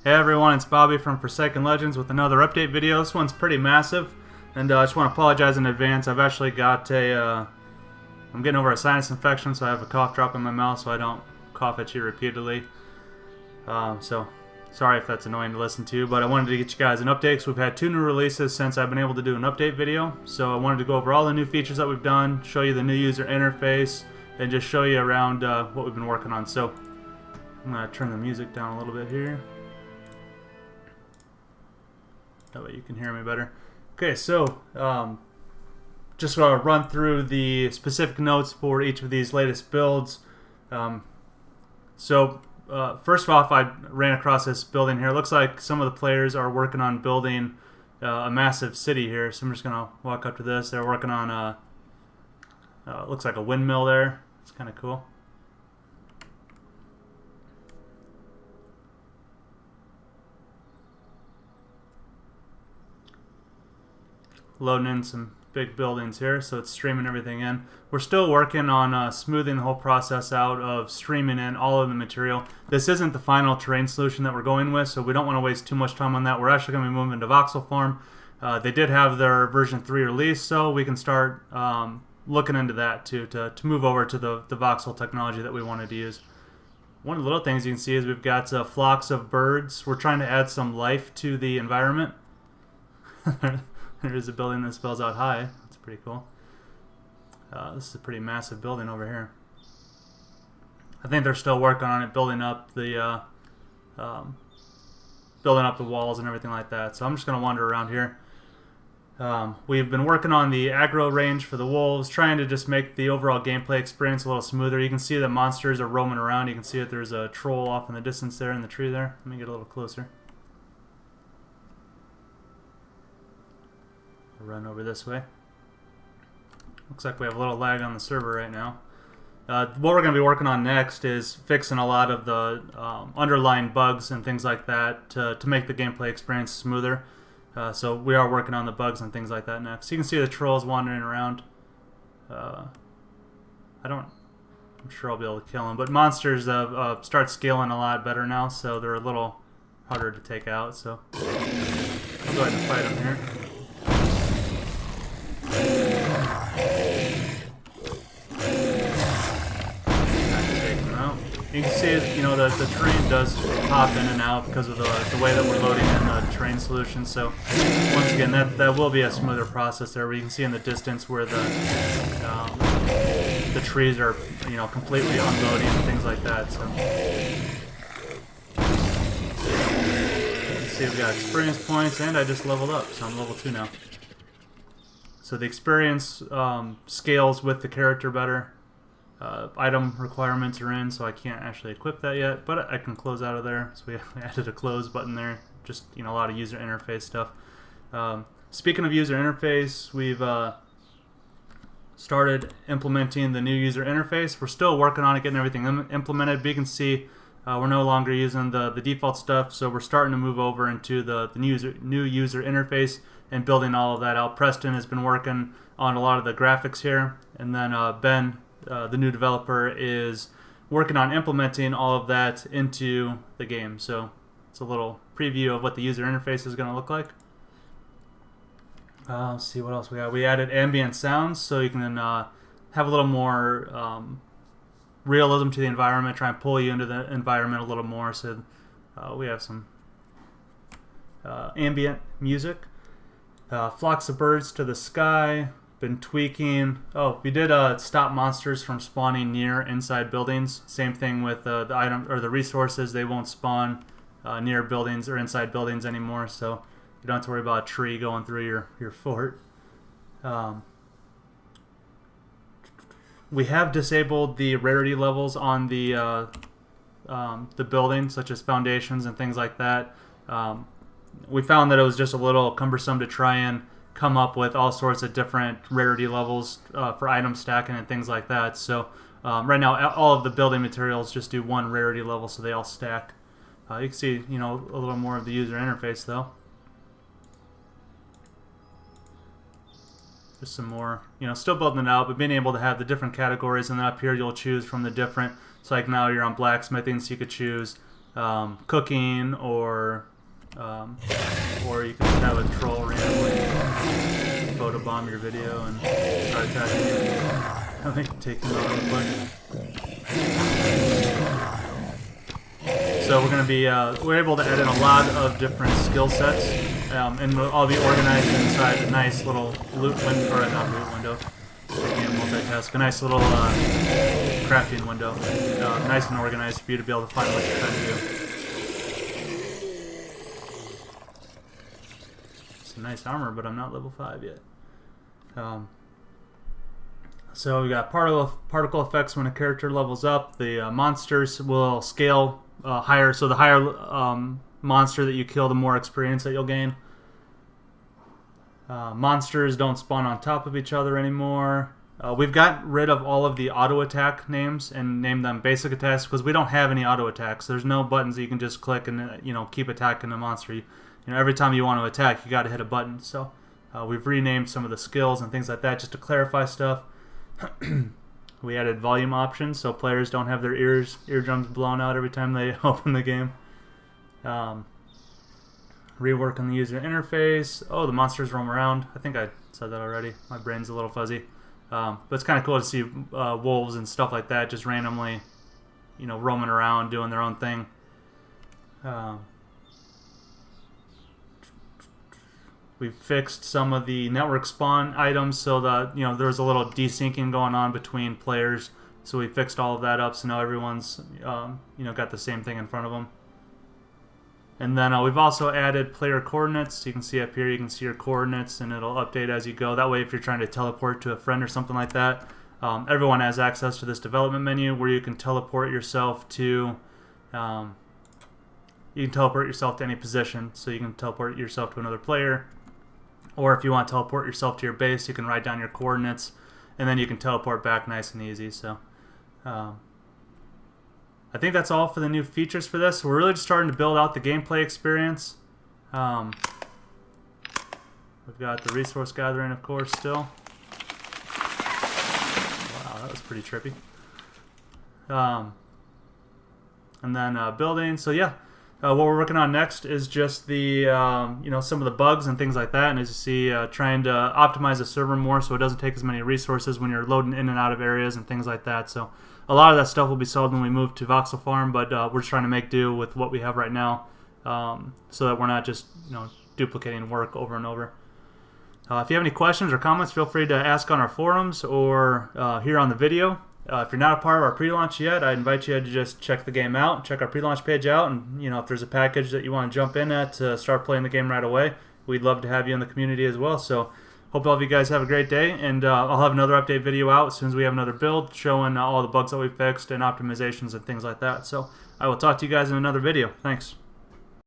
Hey everyone, it's Bobby from Forsaken Legends with another update video. This one's pretty massive, and I just want to apologize in advance. I've actually got I'm getting over a sinus infection, so I have a cough drop in my mouth so I don't cough at you repeatedly. So, sorry if that's annoying to listen to, but I wanted to get you guys an update because we've had 2 new releases since I've been able to do an update video. So I wanted to go over all the new features that we've done, show you the new user interface, and just show you around what we've been working on. So, I'm going to turn the music down a little bit here. That way you can hear me better. Okay, so just want to run through the specific notes for each of these latest builds. First off, I ran across this building here. It looks like some of the players are working on building a massive city here. So I'm just going to walk up to this. They're working on looks like a windmill there. It's kind of cool. Loading in some big buildings here, so it's streaming everything in. We're still working on smoothing the whole process out of streaming in all of the material. This isn't the final terrain solution that we're going with, so we don't want to waste too much time on that. We're actually going to be moving to voxel form. They did have their version 3 release, so we can start looking into that too, to move over to the voxel technology that we wanted to use. One of the little things you can see is we've got flocks of birds. We're trying to add some life to the environment. There is a building that spells out high. That's pretty cool. This is a pretty massive building over here. I think they're still working on it, building up the walls and everything like that. So I'm just going to wander around here. We've been working on the aggro range for the wolves, trying to just make the overall gameplay experience a little smoother. You can see that monsters are roaming around. You can see that there's a troll off in the distance there in the tree there. Let me get a little closer. Run over this way. Looks like we have a little lag on the server right now. What we're going to be working on next is fixing a lot of the underlying bugs and things like that to make the gameplay experience smoother. So we are working on the bugs and things like that next. You can see the trolls wandering around. I'm sure I'll be able to kill them, but monsters start scaling a lot better now, so they're a little harder to take out. So I'll go ahead and fight them here. You can see, the terrain does pop in and out because of the way that we're loading in the terrain solution. So once again, that will be a smoother process there. Where you can see in the distance where the trees are, completely unloading and things like that. So you can see we've got experience points, and I just leveled up, so I'm level 2 now. So the experience scales with the character better. Item requirements are in, so I can't actually equip that yet, but I can close out of there. So we added a close button there. Just a lot of user interface stuff. Speaking of user interface, we've started implementing the new user interface. We're still working on it, getting everything implemented, but you can see we're no longer using the default stuff, so we're starting to move over into the new user interface and building all of that out. Preston has been working on a lot of the graphics here, and then Ben, the new developer, is working on implementing all of that into the game. So it's a little preview of what the user interface is going to look like. Let's see what else we got. We added ambient sounds, so you can have a little more realism to the environment, try and pull you into the environment a little more. So we have some ambient music. Flocks of birds to the sky. Been tweaking. Oh, we did stop monsters from spawning near inside buildings. Same thing with the item or the resources. They won't spawn near buildings or inside buildings anymore, so you don't have to worry about a tree going through your fort. We have disabled the rarity levels on the building, such as foundations and things like that. We found that it was just a little cumbersome to try and come up with all sorts of different rarity levels for item stacking and things like that. So right now, all of the building materials just do 1 rarity level, so they all stack. You can see, a little more of the user interface though. Just some more, still building it out, but being able to have the different categories, and then up here you'll choose from the different. So like now you're on blacksmithing, so you could choose cooking, or you can have a troll randomly photobomb your video and start attacking you. Let me take them out real quick. So we're going to be we're able to add in a lot of different skill sets, and we'll all be organized inside a nice little loot window, or not loot window. Again, multitask. A nice little crafting window, nice and organized for you to be able to find what you're trying to do. It's a nice armor, but I'm not level 5 yet. So we got particle effects when a character levels up. The monsters will scale higher, so the higher monster that you kill, the more experience that you'll gain. Monsters don't spawn on top of each other anymore. We've got rid of all of the auto attack names and named them basic attacks because we don't have any auto attacks. There's no buttons that you can just click and keep attacking the monster. Every time you want to attack, you got to hit a button. So we've renamed some of the skills and things like that just to clarify stuff. We added volume options so players don't have their eardrums blown out every time they open the game. Rework on the user interface. Oh, the monsters roam around. I think I said that already. My brain's a little fuzzy. But it's kind of cool to see wolves and stuff like that just randomly, roaming around doing their own thing. We fixed some of the network spawn items so that there was a little desyncing going on between players. So we fixed all of that up so now everyone's got the same thing in front of them. And then we've also added player coordinates. So you can see up here, you can see your coordinates, and it'll update as you go. That way, if you're trying to teleport to a friend or something like that, everyone has access to this development menu where you can teleport yourself to. You can teleport yourself to any position. So you can teleport yourself to another player, or if you want to teleport yourself to your base, you can write down your coordinates, and then you can teleport back nice and easy. So. I think that's all for the new features for this. We're really just starting to build out the gameplay experience. We've got the resource gathering, of course, still. Wow, that was pretty trippy. And then building. So yeah, what we're working on next is just the some of the bugs and things like that. And as you see, trying to optimize the server more so it doesn't take as many resources when you're loading in and out of areas and things like that. So. A lot of that stuff will be solved when we move to Voxel Farm, but we're just trying to make do with what we have right now, so that we're not just duplicating work over and over. If you have any questions or comments, feel free to ask on our forums or here on the video. If you're not a part of our pre-launch yet, I invite you to just check the game out, check our pre-launch page out, and if there's a package that you want to jump in at to start playing the game right away, we'd love to have you in the community as well. So. Hope all of you guys have a great day, and I'll have another update video out as soon as we have another build showing all the bugs that we fixed and optimizations and things like that. So I will talk to you guys in another video. Thanks.